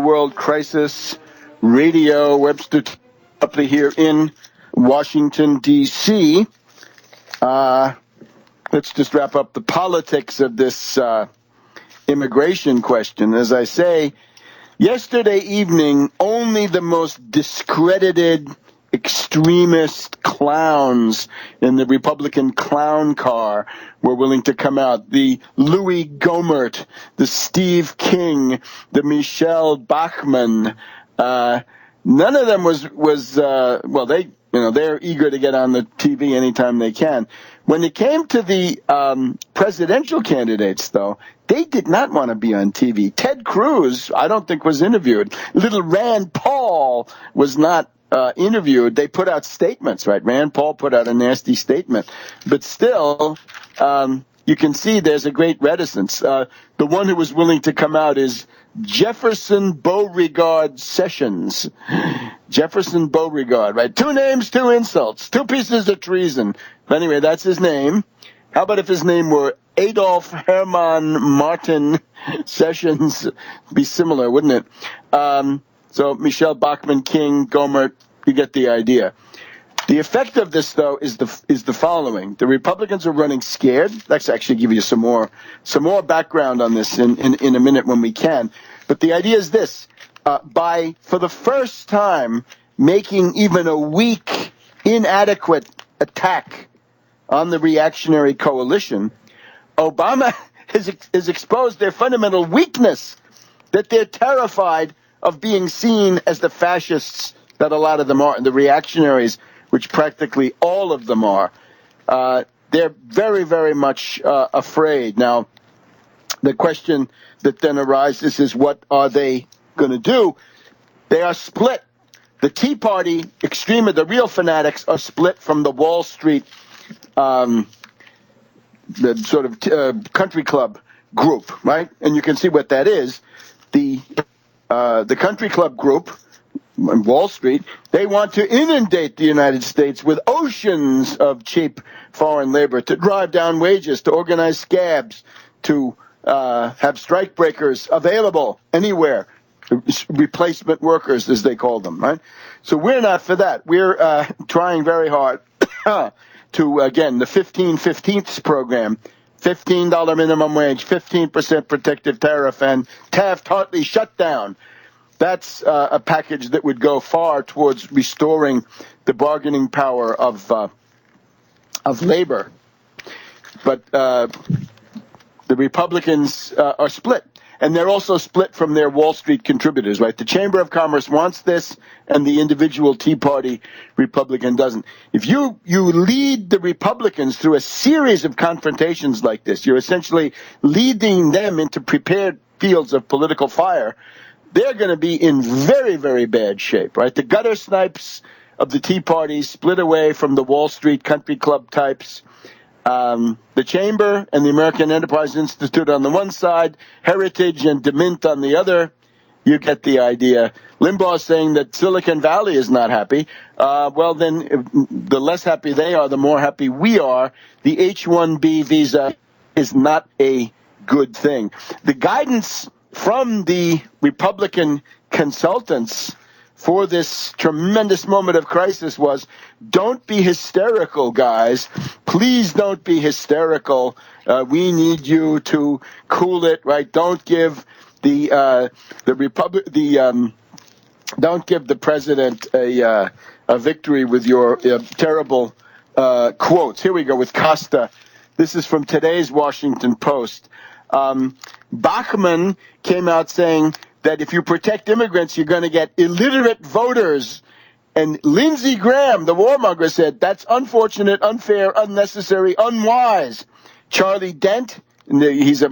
World Crisis Radio. Webster Griffin here in Washington, D.C. Let's just wrap up the politics of this immigration question. As I say, yesterday evening, only the most discredited extremist clowns in the Republican clown car were willing to come out. The Louis Gohmert, the Steve King, the Michelle Bachmann. None of them they're eager to get on the TV anytime they can. When it came to the presidential candidates, though, they did not want to be on TV. Ted Cruz, I don't think, was interviewed. Little Rand Paul was not interviewed. They put out statements, right? Rand Paul put out a nasty statement. But still, you can see there's a great reticence. The one who was willing to come out is Jefferson Beauregard Sessions. Jefferson Beauregard, right? 2 names, 2 insults, 2 pieces of treason. But anyway, that's his name. How about if his name were Adolf Hermann Martin Sessions? Be similar, wouldn't it? So Michelle Bachmann, King, Gohmert, you get the idea. The effect of this, though, is the following. The Republicans are running scared. Let's actually give you some more background on this in a minute when we can. But the idea is this. For the first time, making even a weak, inadequate attack on the reactionary coalition, Obama has exposed their fundamental weakness, that they're terrified of being seen as the fascists that a lot of them are, and the reactionaries, which practically all of them are. They're very, very much afraid. Now, the question that then arises is, what are they going to do? They are split. The Tea Party the real fanatics, are split from the Wall Street, the sort of country club group, right? And you can see what that is. The country club group on Wall Street, they want to inundate the United States with oceans of cheap foreign labor, to drive down wages, to organize scabs, to have strikebreakers available anywhere, replacement workers, as they call them, right? So we're not for that. We're trying very hard to, again, the 15/15ths program, $15 minimum wage, 15% protective tariff, and Taft-Hartley shutdown. That's a package that would go far towards restoring the bargaining power of labor. But the Republicans are split, and they're also split from their Wall Street contributors, right? The Chamber of Commerce wants this, and the individual Tea Party Republican doesn't. If you lead the Republicans through a series of confrontations like this, you're essentially leading them into prepared fields of political fire. They're going to be in very, very bad shape, right? The gutter snipes of the Tea Party split away from the Wall Street country club types. The Chamber and the American Enterprise Institute on the one side, Heritage and DeMint on the other. You get the idea. Limbaugh is saying that Silicon Valley is not happy. Well, then the less happy they are, the more happy we are. The H-1B visa is not a good thing. The guidance from the Republican consultants for this tremendous moment of crisis was, don't be hysterical, guys. Please don't be hysterical. We need you to cool it, right? Don't give don't give the president a victory with your terrible quotes. Here we go with Costa. This is from today's Washington Post. Bachmann came out saying that if you protect immigrants, you're going to get illiterate voters. And Lindsey Graham, the warmonger, said that's unfortunate, unfair, unnecessary, unwise. Charlie Dent, he's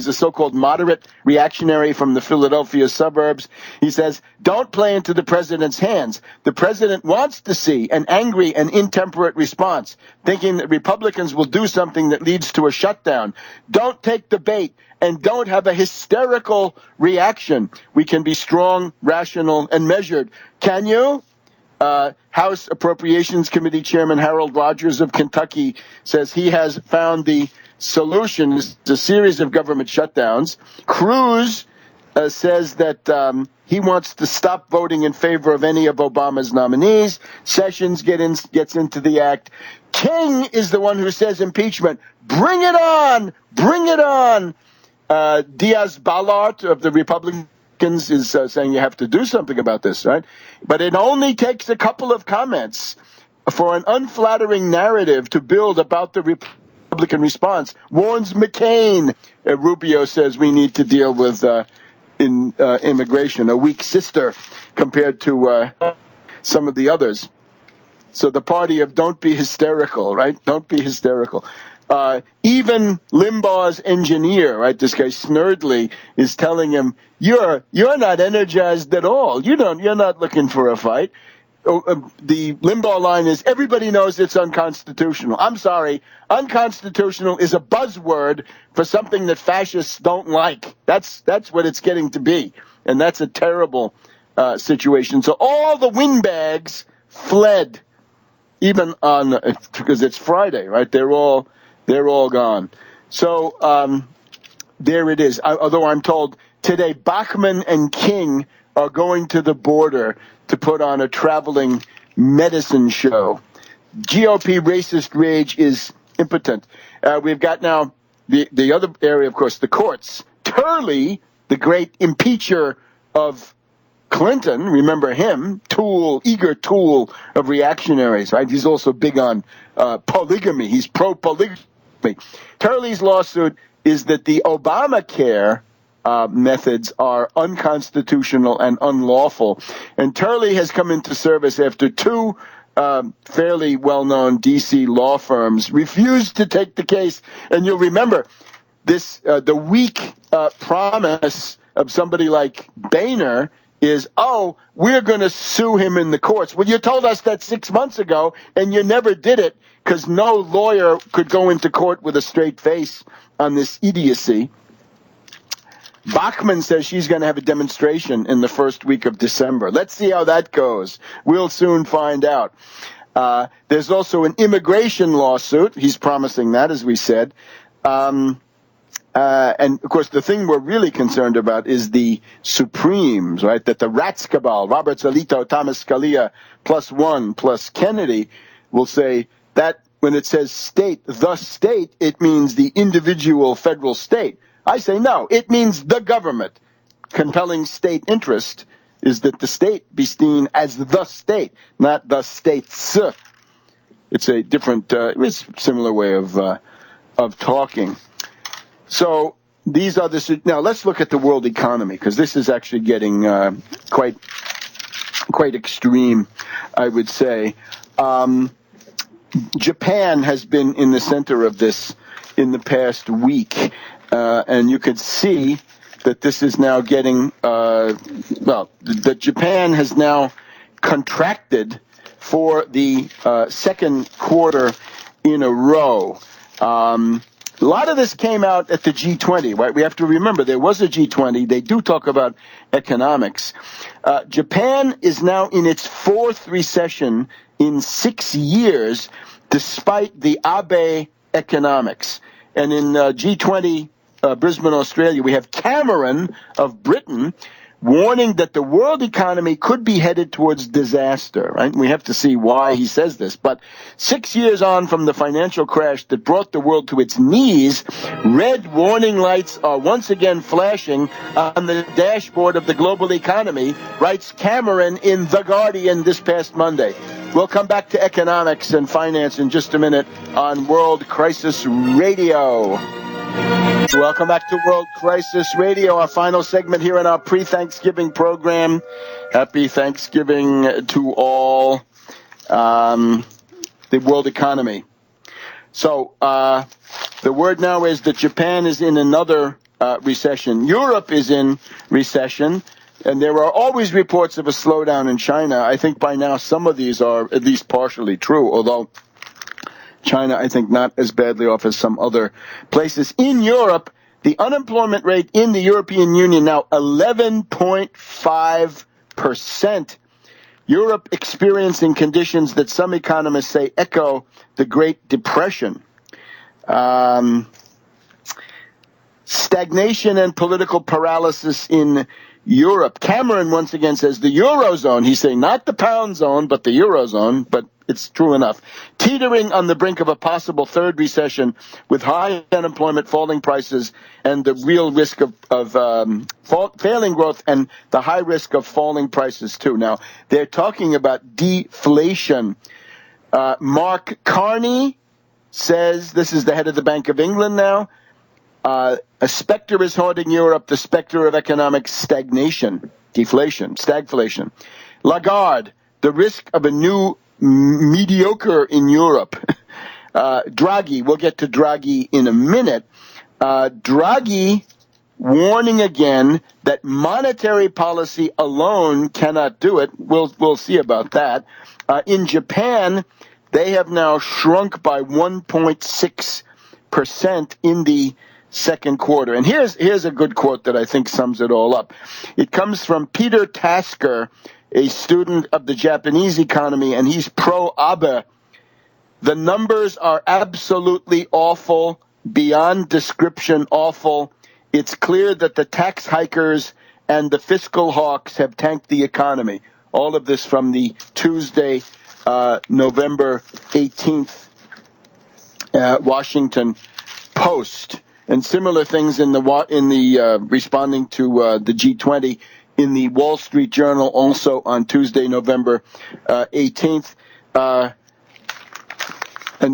a so-called moderate reactionary from the Philadelphia suburbs. He says, don't play into the president's hands. The president wants to see an angry and intemperate response, thinking that Republicans will do something that leads to a shutdown. Don't take the bait and don't have a hysterical reaction. We can be strong, rational, and measured. Can you? House Appropriations Committee Chairman Harold Rogers of Kentucky says he has found the solution is a series of government shutdowns. Cruz says that he wants to stop voting in favor of any of Obama's nominees. Sessions gets into the act. King is the one who says impeachment. Bring it on! Bring it on! Diaz-Balart of the Republicans is saying you have to do something about this, right? But it only takes a couple of comments for an unflattering narrative to build about the Republican response, warns McCain. Rubio says we need to deal with immigration, a weak sister compared to some of the others. So the party of don't be hysterical, right? Don't be hysterical. Even Limbaugh's engineer, right? This guy Snerdley is telling him, "You're not energized at all. You're not looking for a fight." The Limbaugh line is, everybody knows it's unconstitutional. I'm sorry, unconstitutional is a buzzword for something that fascists don't like. That's what it's getting to be, and that's a terrible situation. So all the windbags fled, even because it's Friday, right? They're all gone. So there it is. Although I'm told today Bachmann and King are going to the border to put on a traveling medicine show. GOP racist rage is impotent. We've got now the other area, of course, the courts. Turley, the great impeacher of Clinton, remember him, eager tool of reactionaries, right? He's also big on polygamy. He's pro-polygamy. Turley's lawsuit is that the Obamacare methods are unconstitutional and unlawful. And Turley has come into service after two fairly well-known D.C. law firms refused to take the case. And you'll remember this: the weak promise of somebody like Boehner is, "Oh, we're going to sue him in the courts." Well, you told us that 6 months ago, and you never did it because no lawyer could go into court with a straight face on this idiocy. Bachmann says she's going to have a demonstration in the first week of December. Let's see how that goes. We'll soon find out. There's also an immigration lawsuit. He's promising that, as we said. And, of course, the thing we're really concerned about is the Supremes, right? That the Rats Cabal, Robert Alito, Thomas Scalia, +1, plus Kennedy, will say that when it says state, the state, it means the individual federal state. I say no, it means the government. Compelling state interest is that the state be seen as the state, not the states. It's a different, it's a similar way of talking. So these are now let's look at the world economy, because this is actually getting quite extreme, I would say. Japan has been in the center of this in the past week. And you could see that this is now getting, that Japan has now contracted for the second quarter in a row. A lot of this came out at the G20, right? We have to remember there was a G20. They do talk about economics. Japan is now in its fourth recession in 6 years, despite the Abe economics. And in G20, Brisbane, Australia, we have Cameron of Britain warning that the world economy could be headed towards disaster, right? We have to see why he says this. But 6 years on from the financial crash that brought the world to its knees, red warning lights are once again flashing on the dashboard of the global economy, writes Cameron in The Guardian this past Monday. We'll come back to economics and finance in just a minute on World Crisis Radio. Welcome back to World Crisis Radio, our final segment here in our pre-Thanksgiving program. Happy Thanksgiving to all. The world economy. So the word now is that Japan is in another recession. Europe is in recession, and there are always reports of a slowdown in China. I think by now some of these are at least partially true, although China, I think, not as badly off as some other places. In Europe, the unemployment rate in the European Union now 11.5%. Europe experiencing conditions that some economists say echo the Great Depression. stagnation and political paralysis in Europe. Cameron once again says the Eurozone, he's saying not the pound zone, but the Eurozone, but it's true enough, teetering on the brink of a possible third recession with high unemployment, falling prices, and the real risk of failing growth and the high risk of falling prices too. Now, they're talking about deflation. Mark Carney says, this is the head of the Bank of England now, a specter is haunting Europe, the specter of economic stagnation, deflation, stagflation. Lagarde, the risk of a new mediocre in Europe. Draghi, we'll get to Draghi in a minute. Draghi warning again that monetary policy alone cannot do it. We'll see about that. In Japan, they have now shrunk by 1.6% in the second quarter. And here's a good quote that I think sums it all up. It comes from Peter Tasker, a student of the Japanese economy, and he's pro-Abe. The numbers are absolutely awful, beyond description awful. It's clear that the tax hikers and the fiscal hawks have tanked the economy. All of this from the Tuesday, November 18th, Washington Post. And similar things in the responding to the G20 in the Wall Street Journal, also on Tuesday, November 18th. And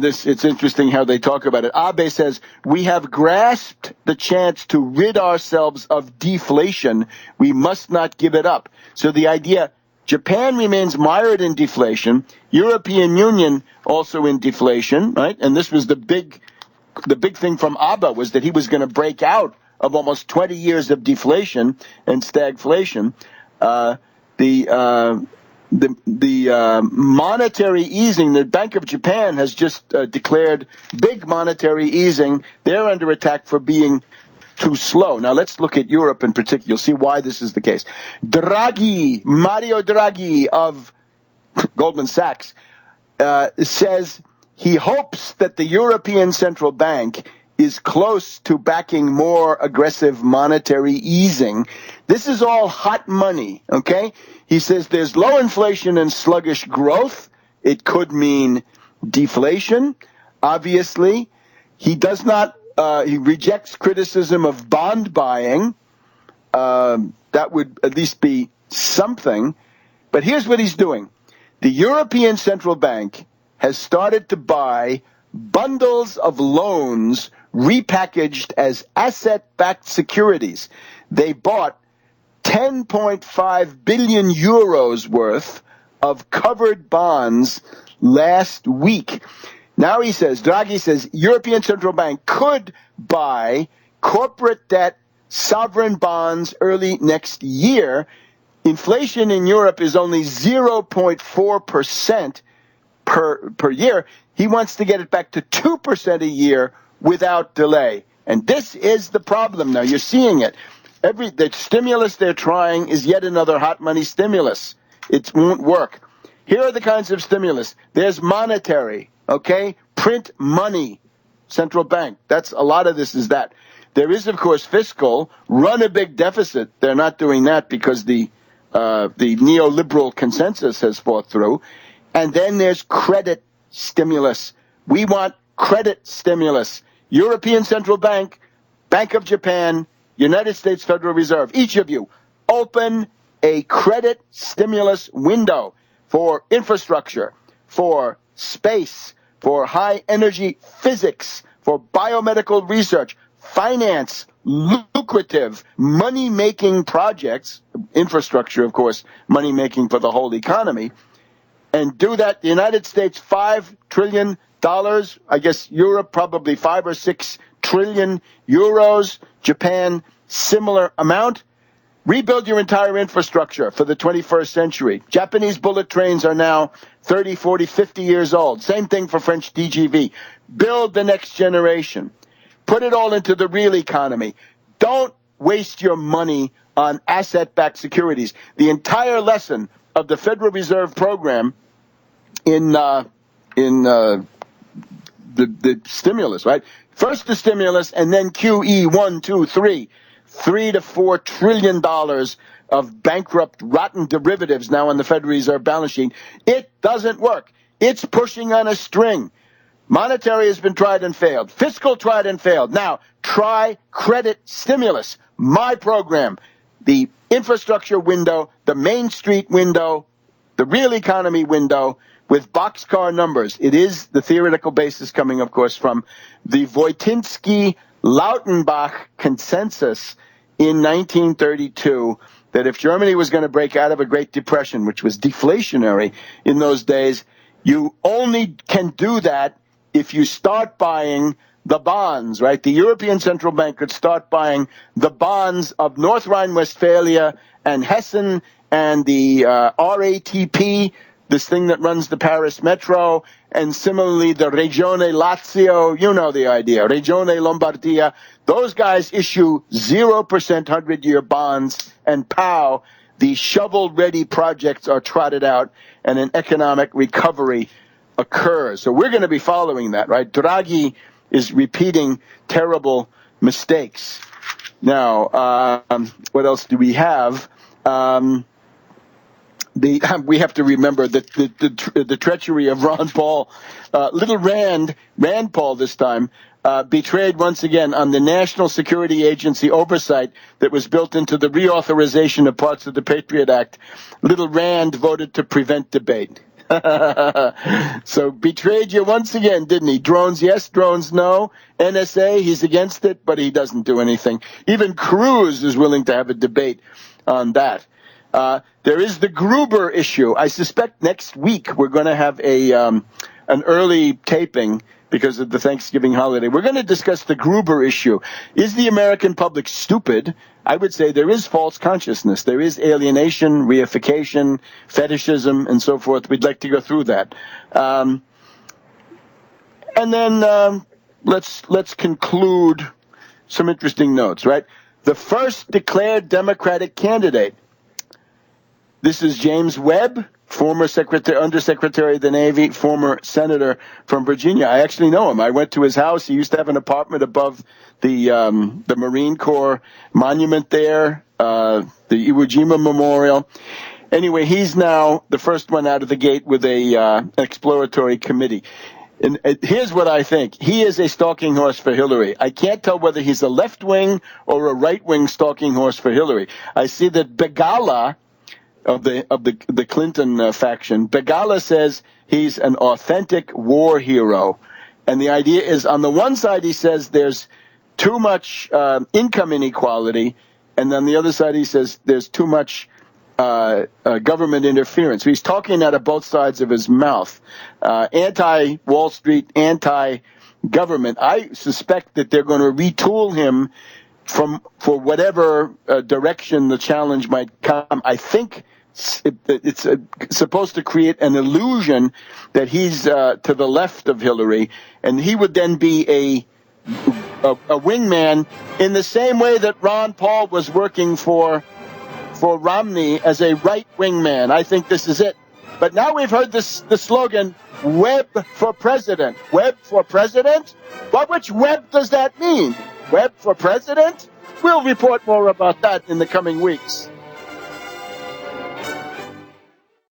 it's interesting how they talk about it. Abe says, we have grasped the chance to rid ourselves of deflation. We must not give it up. So the idea, Japan remains mired in deflation. European Union also in deflation, right? And this was the big thing from Abe, was that he was going to break out of almost 20 years of deflation and stagflation. The monetary easing, the Bank of Japan has just declared big monetary easing. They're under attack for being too slow. Now let's look at Europe in particular. You'll see why this is the case. Draghi, Mario Draghi of Goldman Sachs, says he hopes that the European Central Bank is close to backing more aggressive monetary easing. This is all hot money, okay? He says there's low inflation and sluggish growth. It could mean deflation, obviously. He does not, he rejects criticism of bond buying. That would at least be something. But here's what he's doing. The European Central Bank has started to buy bundles of loans repackaged as asset-backed securities. They bought 10.5 billion euros worth of covered bonds last week. Now he says, Draghi says, European Central Bank could buy corporate debt, sovereign bonds early next year. Inflation in Europe is only 0.4% per year. He wants to get it back to 2% a year without delay. And this is the problem now. You're seeing it. The stimulus they're trying is yet another hot money stimulus. It won't work. Here are the kinds of stimulus. There's monetary, okay? Print money, central bank. That's a lot of this is that. There is, of course, fiscal. Run a big deficit. They're not doing that because the neoliberal consensus has fought through. And then there's credit stimulus. We want credit stimulus. European Central Bank, Bank of Japan, United States Federal Reserve, each of you, open a credit stimulus window for infrastructure, for space, for high energy physics, for biomedical research, finance, lucrative, money-making projects, infrastructure, of course, money-making for the whole economy, and do that. The United States, $5 trillion. I guess Europe, probably 5 or 6 trillion euros. Japan, similar amount. Rebuild your entire infrastructure for the 21st century. Japanese bullet trains are now 30, 40, 50 years old. Same thing for French DGV. Build the next generation. Put it all into the real economy. Don't waste your money on asset-backed securities. The entire lesson of the Federal Reserve program in the stimulus, right? First the stimulus, and then QE 1, 2, 3. $3 to $4 trillion of bankrupt, rotten derivatives now on the Federal Reserve balance sheet. It doesn't work. It's pushing on a string. Monetary has been tried and failed. Fiscal tried and failed. Now, try credit stimulus. My program. The infrastructure window, the Main Street window, the real economy window with boxcar numbers. It is the theoretical basis coming, of course, from the Voitinsky-Lautenbach consensus in 1932 that if Germany was going to break out of a Great Depression, which was deflationary in those days, you only can do that if you start buying the bonds, right? The European Central Bank could start buying the bonds of North Rhine-Westphalia and Hessen and the RATP, this thing that runs the Paris Metro, and similarly the Regione Lazio, you know the idea, Regione Lombardia. Those guys issue 0% 100-year bonds, and pow, the shovel-ready projects are trotted out, and an economic recovery occurs. So we're going to be following that, right? Draghi is repeating terrible mistakes. Now, what else do we have? We have to remember that the treachery of Ron Paul, little Rand Paul this time, betrayed once again on the National Security Agency oversight that was built into the reauthorization of parts of the Patriot Act. Little Rand voted to prevent debate. So betrayed you once again, didn't he? Drones yes, drones no. NSA, he's against it, but he doesn't do anything. Even Cruz is willing to have a debate on that. There is the Gruber issue. I suspect next week we're going to have an early taping because of the Thanksgiving holiday. We're going to discuss the Gruber issue. Is the American public stupid? I would say there is false consciousness. There is alienation, reification, fetishism, and so forth. We'd like to go through that. And then let's conclude some interesting notes, right? The first declared Democratic candidate. This is James Webb, former Undersecretary of the Navy, former senator from Virginia. I actually know him. I went to his house. He used to have an apartment above the Marine Corps monument there, the Iwo Jima Memorial. Anyway, he's now the first one out of the gate with an exploratory committee. And here's what I think. He is a stalking horse for Hillary. I can't tell whether he's a left-wing or a right-wing stalking horse for Hillary. I see that Begala of the Clinton faction, Begala says he's an authentic war hero. And the idea is, on the one side, he says there's too much income inequality, and on the other side, he says there's too much government interference. So he's talking out of both sides of his mouth. Anti-Wall Street, anti-government. I suspect that they're going to retool him for whatever direction the challenge might come. I think it's supposed to create an illusion that he's to the left of Hillary, and he would then be a wingman in the same way that Ron Paul was working for Romney as a right wingman. I think this is it. But now we've heard the slogan, Webb for president. Webb for president? Well, which Webb does that mean? Webb for president? We'll report more about that in the coming weeks.